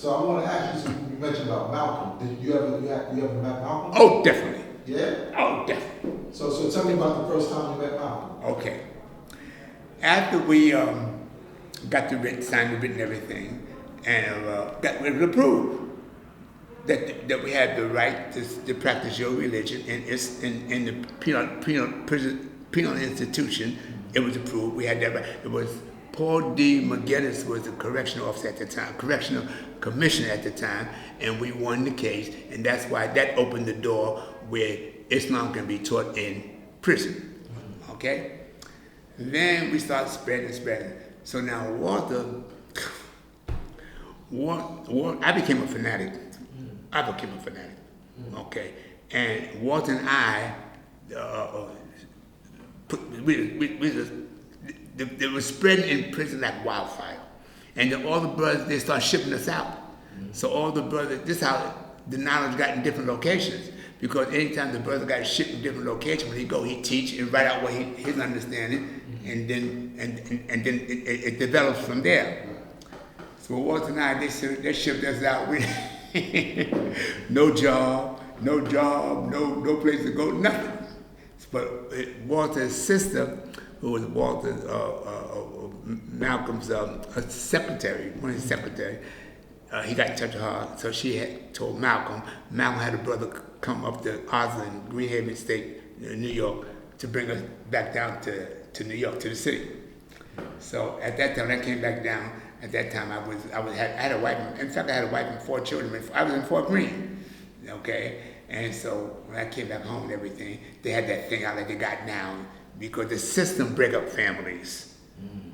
So I want to ask you, something. You mentioned about Malcolm. Did you ever met Malcolm? Oh, definitely. Yeah? Oh, definitely. So tell me about the first time you met Malcolm. Okay. After we got the written, signed the written everything, and it was approved that we had the right to practice your religion, and it's in the penal institution. It was approved. We had that right. It was Paul D. McGinnis was the correctional officer at the time, correctional commissioner at the time, and we won the case, and that's why that opened the door where Islam can be taught in prison. Okay? Then we started spreading. So now Walter, I became a fanatic. Okay? And Walter and I, they were spreading in prison like wildfire. And then all the brothers, they started shipping us out. So all the brothers, this is how the knowledge got in different locations. Because anytime the brother got shipped in different locations, when he go, he teach and write out what his understanding, and then it develops from there. So Walter and I, they shipped us out with no job, no place to go, nothing. But Walter's sister, who was Malcolm's secretary, one of his secretaries, he got in touch with her, so she had told Malcolm. Malcolm had a brother come up to Osland, Greenhaven State, New York, to bring us back down to New York, to the city. So at that time, when I came back down, at that time I had a wife. In fact, I had a wife and 4 children. I was in Fort Greene, okay. And so when I came back home and everything, they had that thing out like they got now, because the system break up families.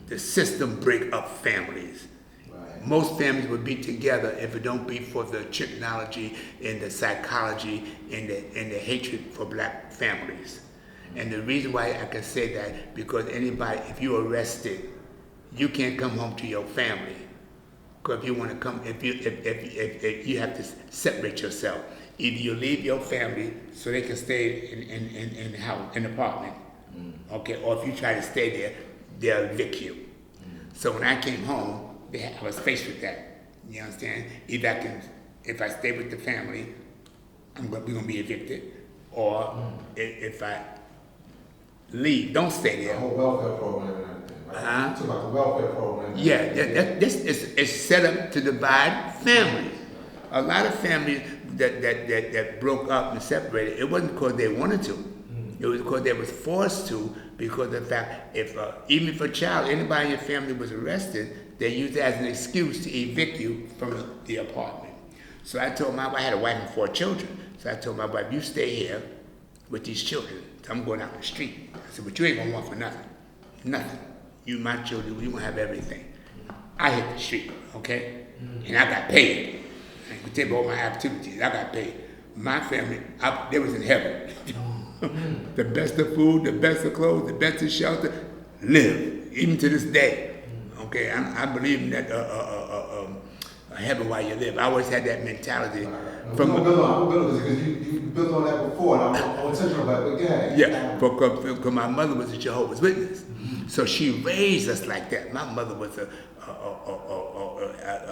The system break up families. Right. Most families would be together if it don't be for the technology and the psychology and the hatred for black families. And the reason why I can say that, because anybody, if you're arrested, you can't come home to your family. Because if you want to come, if you have to separate yourself. Either you leave your family so they can stay in the house, in the apartment, okay, or if you try to stay there, they'll evict you. So when I came home, I was faced with that. You understand? Either if I stay with the family, we're gonna be evicted, or if I leave, don't stay there. The whole welfare program and everything, right? Talk about the welfare program. Yeah, this is set up to divide families. A lot of families that broke up and separated, it wasn't because they wanted to. It was because they was forced to, because of the fact, even if a child, anybody in your family was arrested, they used it as an excuse to evict you from the apartment. So I told my wife, I had a wife and 4 children, so I told my wife, you stay here with these children. So I'm going out on the street. I said, but you ain't gonna want for nothing. Nothing. You my children, you gonna have everything. I hit the street, okay? And I got paid. I could tell you all my activities. I got paid. My family, they was in heaven. The best of food, the best of clothes, the best of shelter, live, even to this day. Okay, I believe in that heaven while you live. I always had that mentality. I'm gonna build on this because you built on that before, and I want to touch on that, but go ahead. Yeah, because my mother was a Jehovah's Witness. So she raised us like that. My mother was a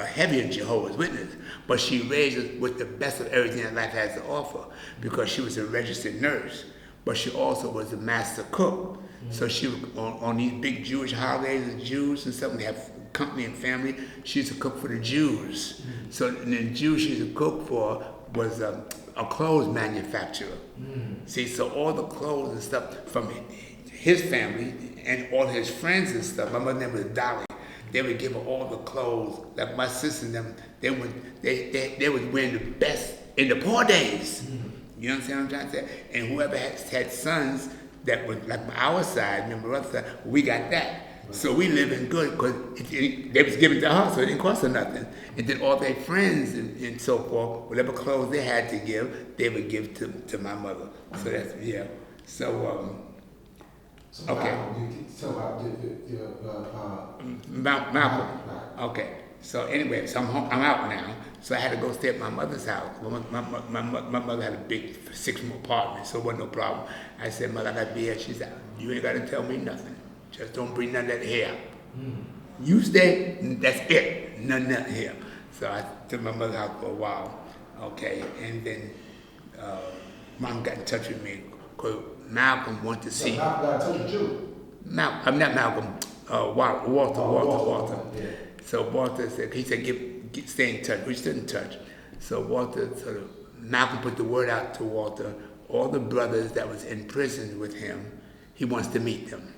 heavy Jehovah's Witness, but she raised us with the best of everything that life has to offer, because she was a registered nurse, but she also was a master cook. So she was on these big Jewish holidays, the Jews and stuff, they have company and family, she used to cook for the Jews. So and the Jews she used to cook for was a clothes manufacturer. See, so all the clothes and stuff from his family and all his friends and stuff, my mother's name was Dolly, they would give her all the clothes. Like my sister and them, they was wearing the best in the poor days. You understand what I'm trying to say? And whoever had sons that was like our side, remember other side, we got that. So we living good because they was giving to her, so it didn't cost her nothing. And then all their friends and so forth, whatever clothes they had to give, they would give to my mother. So that's, yeah. So, okay. Malcolm. Okay. So anyway, so I'm out now. So I had to go stay at my mother's house. My mother had a big 6-room apartment, so it wasn't no problem. I said, Mother, I got to be here. She said, you ain't got to tell me nothing. Just don't bring none of that here. You stay, that's it. None here. So I to my mother's house for a while, okay, and then Mom got in touch with me because Malcolm wanted to see. Malcolm got in touch with you. I'm not Malcolm. Walter. Yeah. So Walter said, he said, stay in touch. We stood in touch. So Malcolm put the word out to Walter. All the brothers that was in prison with him, he wants to meet them.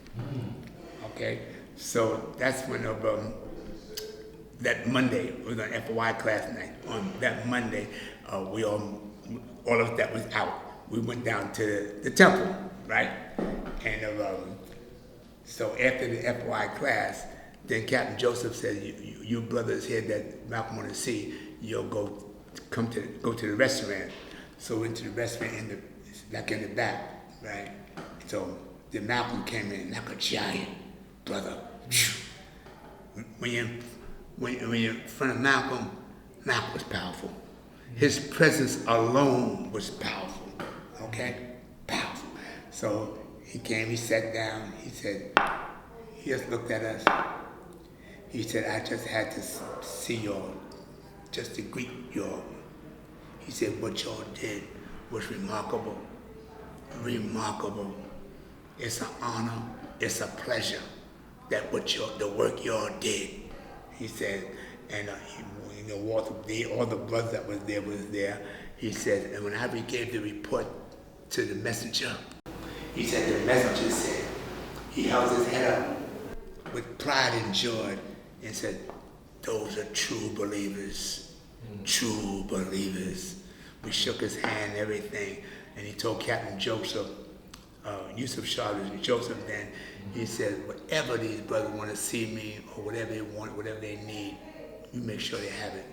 Okay, so that's when that Monday, it was an FOI class night. On that Monday, all of us that was out, we went down to the temple, right? And so after the FOI class, then Captain Joseph said, you brothers here that Malcolm want to see, you'll go to the restaurant. So we went to the restaurant in the back, right? So then Malcolm came in like a giant, brother. When you're in front of Malcolm was powerful. His presence alone was powerful, okay? Powerful. So he came, he sat down, he just looked at us. He said, I just had to see y'all, just to greet y'all. He said, what y'all did was remarkable. Remarkable. It's an honor, it's a pleasure that the work y'all did. He said, and Walter, all the brothers that was there. He said, and when I gave the report to the messenger, he said, the messenger said, he held his head up with pride and joy and said, those are true believers, true believers. We shook his hand and everything, and he told Captain Joseph, Yusuf Charles Joseph then, he said, whatever these brothers want to see me or whatever they want, whatever they need, you make sure they have it.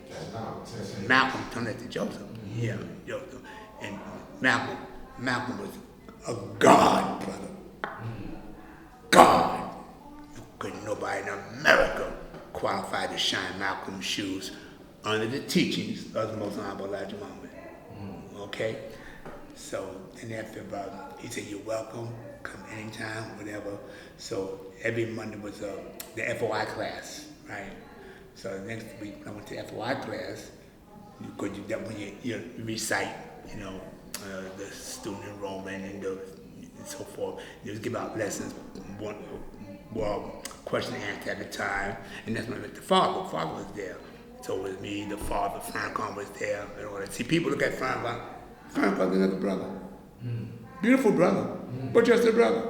Malcolm turned it to Joseph. Yeah, Joseph. And Malcolm was a God, brother. God. Couldn't nobody in America qualify to shine Malcolm's shoes under the teachings of the Most Honorable Elijah Muhammad. Okay? So, and after he said, you're welcome, come anytime, whatever. So every Monday was the FOI class, right? So the next week I went to FOI class, because when you recite, the student enrollment and so forth. You just give out lessons, question and answer at a time, and that's when I met the father. The father was there. So it was me, the father, Franklin was there, and all that. See, people look at Franklin was another brother. Beautiful brother, but just a brother.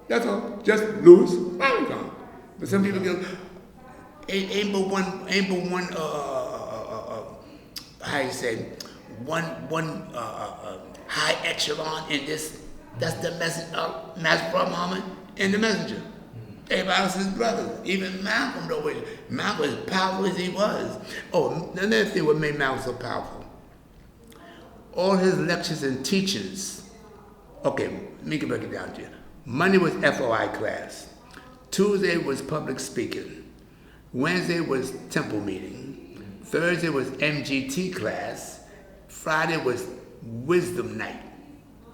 That's all. Just Louis Franklin. But some people go, ain't but one, how you say, one high echelon in this. That's the message of Master Muhammad and the messenger. Everybody else is brothers. Even Malcolm, though, Malcolm was as powerful as he was. Oh, another thing what made Malcolm so powerful. All his lectures and teachings. Okay, let me break it down to you. Monday was FOI class. Tuesday was public speaking. Wednesday was temple meeting. Thursday was MGT class. Friday was wisdom night.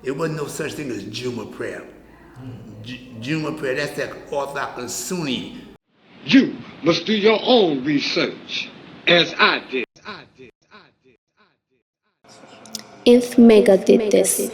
It wasn't no such thing as Juma prayer. Juma prayer, that's that Orthodox and Sunni. You must do your own research, as I did. If Mecca did this.